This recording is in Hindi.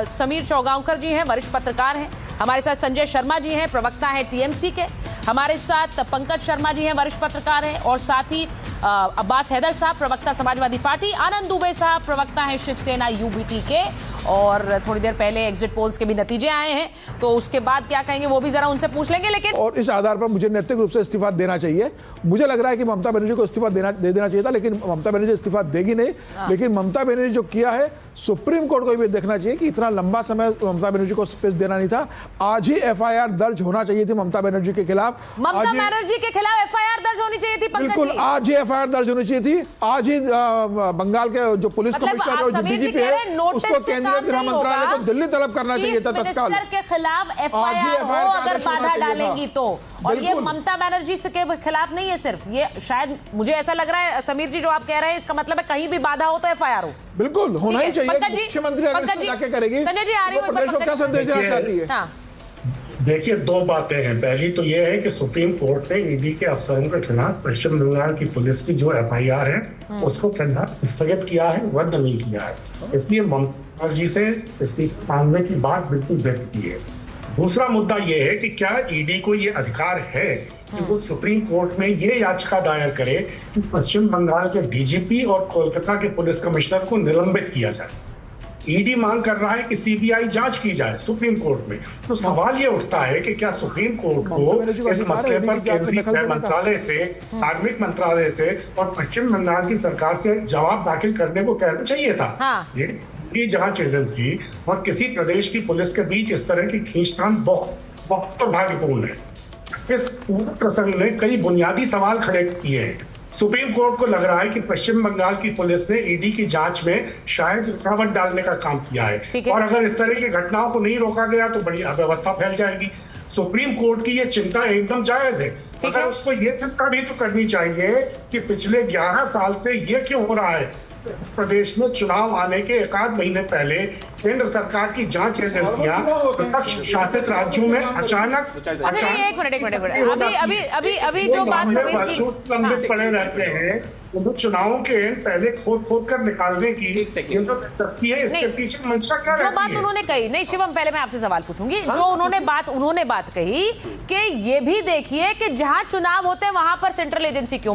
समीर चौगांवकर जी हैं, वरिष्ठ पत्रकार हैं। हमारे साथ संजय शर्मा जी हैं, प्रवक्ता हैं टीएमसी के। हमारे साथ पंकज शर्मा जी हैं, वरिष्ठ पत्रकार हैं। और साथ ही अब्बास हैदर साहब, प्रवक्ता समाजवादी पार्टी। आनंद दुबे साहब, प्रवक्ता हैं शिवसेना यूबीटी के। और थोड़ी देर पहले एग्जिट पोल्स के भी नतीजे आए हैं, तो उसके बाद क्या कहेंगे वो भी जरा उनसे पूछ लेंगे। लेकिन और इस आधार पर मुझे नैतिक रूप से इस्तीफा देना चाहिए। मुझे लग रहा है कि ममता बनर्जी को इस्तीफा दे देना चाहिए था, लेकिन ममता बनर्जी इस्तीफा देगी नहीं। लेकिन ममता बनर्जी जो किया है, सुप्रीम कोर्ट को भी देखना चाहिए कि इतना लंबा समय ममता बनर्जी को स्पेस देना नहीं था। आज ही एफआईआर दर्ज होना चाहिए थी ममता बनर्जी के खिलाफ। ममता बनर्जी के खिलाफ एफआईआर दर्ज होनी चाहिए थी। बिल्कुल, आज ही एफआईआर दर्ज होनी चाहिए थी। आज ही बंगाल के जो पुलिस कमिश्नर और जो डीजीपी है उसको केंद्रीय गृह मंत्रालय को दिल्ली तलब करना चाहिए था तत्काल। के खिलाफ एफआईआर हो अगर बाधा डालेंगी तो। और ये ममता बनर्जी के खिलाफ नहीं है सिर्फ, ये शायद मुझे ऐसा लग रहा है समीर जी जो आप कह रहे हैं, इसका मतलब है कहीं भी बाधा हो तो एफआईआर हो। बिल्कुल होना ही चाहिए। मुख्यमंत्री अगर जाके करेगी, संजय जी आ रही हूं, प्रदेश को क्या संदेश देना चाहती है? देखिए, दो बातें हैं। पहली तो यह है कि सुप्रीम कोर्ट ने ईडी के अफसरों के खिलाफ पश्चिम बंगाल की पुलिस की जो एफआईआर है उसको फिलहाल स्थगित किया है, रद्द नहीं किया है। इसलिए ममता बनर्जी से इस्तीफा मांगने की बात बिल्कुल व्यक्त की है। दूसरा मुद्दा यह है कि क्या ईडी को ये अधिकार है कि वो सुप्रीम कोर्ट में ये याचिका दायर करे कि पश्चिम बंगाल के डीजीपी और कोलकाता के पुलिस कमिश्नर को निलंबित किया जाए। ईडी मांग कर रहा है कि सीबीआई जांच की जाए सुप्रीम कोर्ट में। तो सवाल ये उठता है कि क्या सुप्रीम कोर्ट को इस मसले पर केंद्रीय गृह मंत्रालय से, कार्मिक मंत्रालय से और पश्चिम बंगाल की सरकार से जवाब दाखिल करने को कहना चाहिए था। ये जांच एजेंसी और किसी प्रदेश की पुलिस के बीच इस तरह की खींचतान बहुत दुर्भाग्यपूर्ण है। इस पूरे प्रसंग ने कई बुनियादी सवाल खड़े किए हैं। सुप्रीम कोर्ट को लग रहा है कि पश्चिम बंगाल की पुलिस ने ईडी की जांच में शायद रुकावट डालने का काम किया है और अगर इस तरह की घटनाओं को नहीं रोका गया तो बड़ी अव्यवस्था फैल जाएगी। सुप्रीम कोर्ट की ये चिंता एकदम जायज है, मगर उसको ये चिंता भी तो करनी चाहिए कि पिछले 11 साल से ये क्यों हो रहा है। प्रदेश में चुनाव आने के एक आध महीने पहले केंद्र सरकार की जांच एजेंसियां विपक्ष शासित राज्यों में अचानक एक मिनट अभी जो बात लंबित पड़े रहते हैं, वो चुनावों के पहले खोद कर निकालने की है। इसके पीछे मंशा क्या जो बात उन्होंने कही, नहीं शिवम पहले मैं आपसे सवाल पूछूंगी। जो उन्होंने बात कही कि ये भी देखिए कि जहां चुनाव होते हैं वहां पर सेंट्रल एजेंसी क्यों।